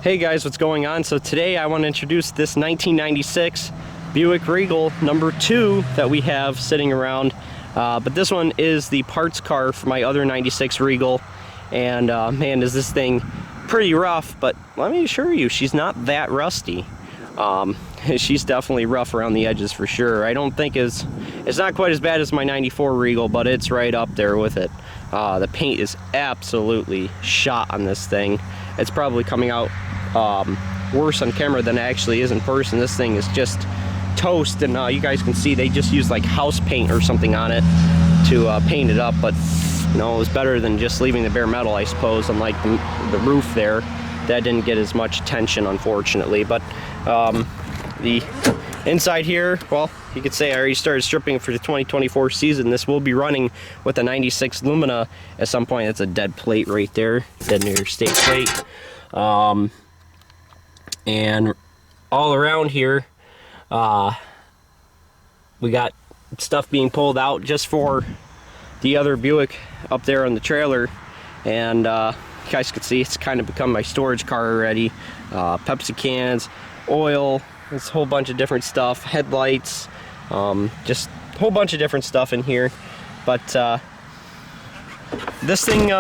Hey guys, what's going on? So today I want to introduce this 1996 Buick Regal number 2 that we have sitting around. But this one is the parts car for my other 96 Regal. And man, is this thing pretty rough, but let me assure you, she's not that rusty. She's definitely rough around the edges for sure. I don't think it's not quite as bad as my 94 Regal, but it's right up there with it. The paint is absolutely shot on this thing. It's probably coming out worse on camera than it actually is in person. This thing is just toast, and you guys can see they just used like house paint or something on it to paint it up, but you know, it was better than just leaving the bare metal, I suppose. Unlike the roof there, that didn't get as much attention, unfortunately. But the inside here, well, you could say I already started stripping for the 2024 season. This will be running with a 96 Lumina at some point. That's a dead plate right there, dead near state plate. And all around here, we got stuff being pulled out just for the other Buick up there on the trailer. And you guys can see it's kind of become my storage car already. Pepsi cans, oil, there's a whole bunch of different stuff, headlights, just a whole bunch of different stuff in here. But this thing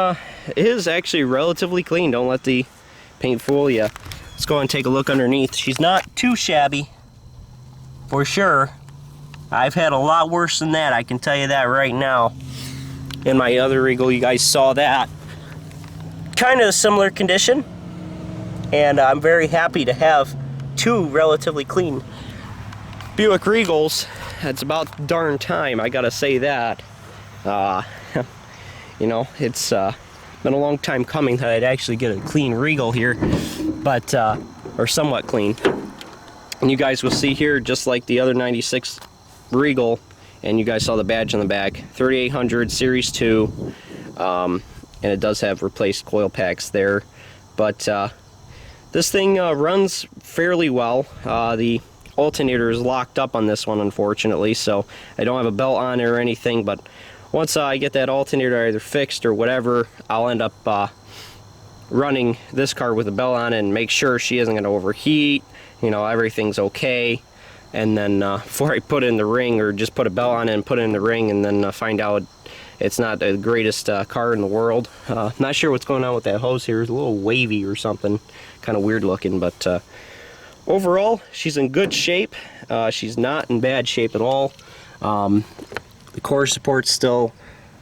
is actually relatively clean. Don't let the paint fool you. Let's go and take a look underneath. She's not too shabby, for sure. I've had a lot worse than that, I can tell you that right now. In my other Regal, you guys saw that. Kind of a similar condition, and I'm very happy to have two relatively clean Buick Regals. It's about darn time, I gotta say that. You know, it's been a long time coming that I'd actually get a clean Regal here, but or somewhat clean. And you guys will see here, just like the other 96 Regal, and you guys saw the badge on the back, 3800 Series 2, and it does have replaced coil packs there. But this thing runs fairly well. The alternator is locked up on this one, unfortunately, so I don't have a belt on it or anything. But once I get that alternator either fixed or whatever, I'll end up running this car with a belt on it and make sure she isn't going to overheat, you know, everything's okay. And then before I put it in the ring, or just put a belt on it and put it in the ring, and then find out it's not the greatest car in the world. Not sure what's going on with that hose here. It's a little wavy or something, kind of weird looking. But overall, she's in good shape. She's not in bad shape at all. The core support's still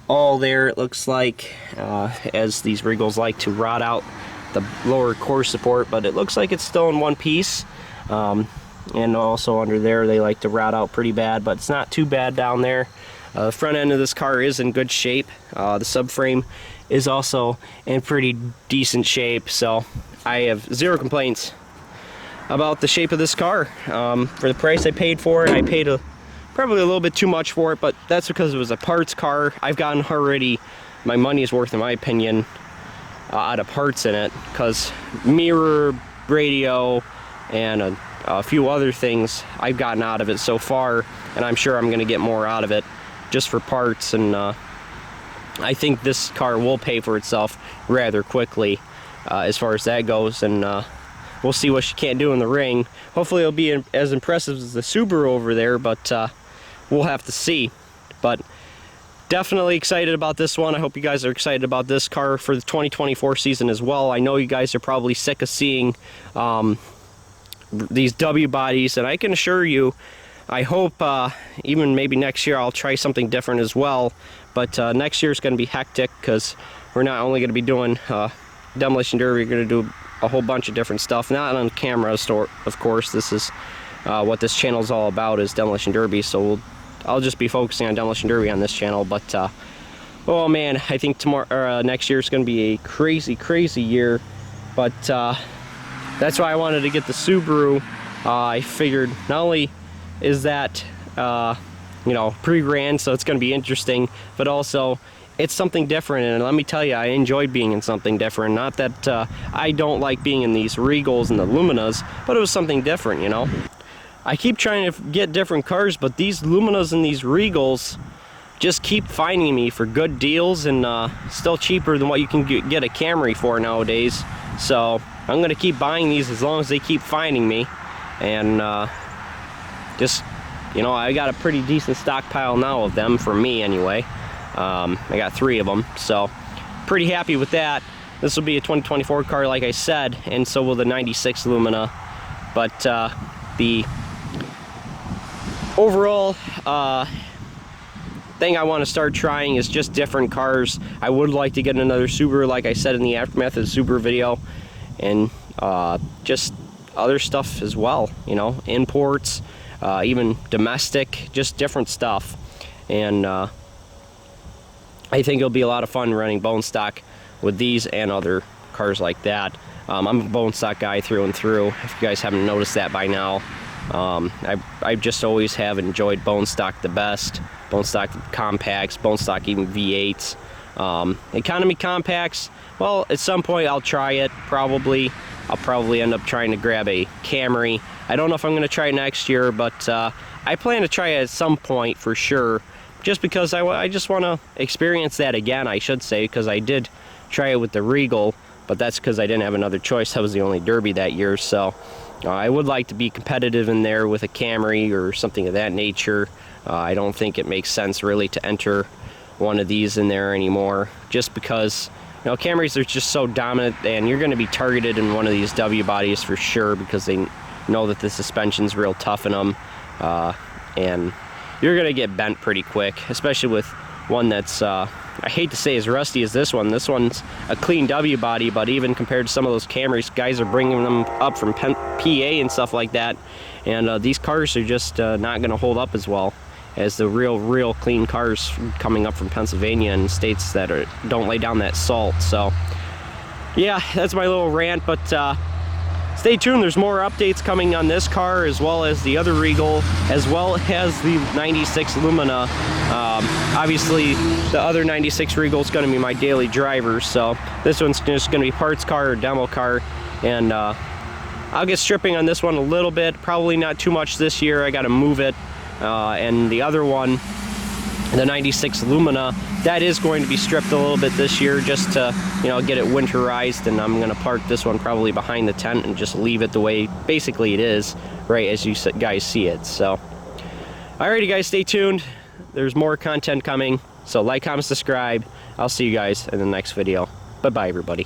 all there, it looks like, as these Regals like to rot out the lower core support, but it looks like it's still in one piece. And also under there they like to rot out pretty bad, but it's not too bad down there. The front end of this car is in good shape. The subframe is also in pretty decent shape, so I have zero complaints about the shape of this car. For the price I paid for it, I paid probably a little bit too much for it, but that's because it was a parts car. I've gotten already my money's worth, in my opinion, out of parts in it, because mirror, radio, and a few other things I've gotten out of it so far, and I'm sure I'm going to get more out of it just for parts. And I think this car will pay for itself rather quickly as far as that goes. And we'll see what she can't do in the ring. Hopefully it'll be as impressive as the Subaru over there, but we'll have to see. But definitely excited about this one. I hope you guys are excited about this car for the 2024 season as well. I know you guys are probably sick of seeing these W bodies, and I can assure you, I hope even maybe next year I'll try something different as well. But next year is going to be hectic, because we're not only going to be doing Demolition Derby, we're going to do a whole bunch of different stuff, not on camera, of course. This is what this channel is all about, is Demolition Derby, so I'll just be focusing on Demolition Derby on this channel. But oh man, I think next year is going to be a crazy year. But that's why I wanted to get the Subaru. I figured not only is that you know, pretty grand, so it's going to be interesting, but also it's something different. And let me tell you, I enjoyed being in something different. Not that I don't like being in these Regals and the Luminas, but it was something different, you know. I keep trying to get different cars, but these Luminas and these Regals just keep finding me for good deals, and still cheaper than what you can get a Camry for nowadays. So I'm going to keep buying these as long as they keep finding me. And just, you know, I got a pretty decent stockpile now of them, for me anyway. I got 3 of them, so pretty happy with that. This will be a 2024 car, like I said, and so will the 96 Lumina. But the overall thing I want to start trying is just different cars. I would like to get another Subaru, like I said in the Aftermath of the Subaru video, and just other stuff as well, you know, imports, even domestic, just different stuff. And I think it'll be a lot of fun running bone stock with these and other cars like that. I'm a bone stock guy through and through, if you guys haven't noticed that by now. I just always have enjoyed bone stock the best. Bone stock compacts, bone stock even V8s. Economy compacts, well, at some point I'll try it, probably. I'll probably end up trying to grab a Camry. I don't know if I'm going to try it next year, but I plan to try it at some point for sure, just because I just want to experience that again, I should say, because I did try it with the Regal, but that's because I didn't have another choice. That was the only Derby that year, so I would like to be competitive in there with a Camry or something of that nature. I don't think it makes sense really to enter one of these in there anymore, just because, you know, Camrys are just so dominant, and you're going to be targeted in one of these W bodies for sure, because they know that the suspension's real tough in them, and you're going to get bent pretty quick, especially with one that's, I hate to say as rusty as this one. This one's a clean W body, but even compared to some of those Camrys, guys are bringing them up from PA and stuff like that, and these cars are just not going to hold up as well as the real clean cars coming up from Pennsylvania and states that don't lay down that salt. So yeah, that's my little rant, but stay tuned. There's more updates coming on this car, as well as the other Regal, as well as the 96 Lumina. Obviously the other 96 Regal is going to be my daily driver, so this one's just going to be parts car or demo car. And I'll get stripping on this one a little bit, probably not too much this year. I got to move it. And the other one, the 96 Lumina, that is going to be stripped a little bit this year, just to, you know, get it winterized. And I'm going to park this one probably behind the tent and just leave it the way basically it is, right as you guys see it. So alrighty guys, stay tuned. There's more content coming, so like, comment, subscribe. I'll see you guys in the next video. Bye bye everybody.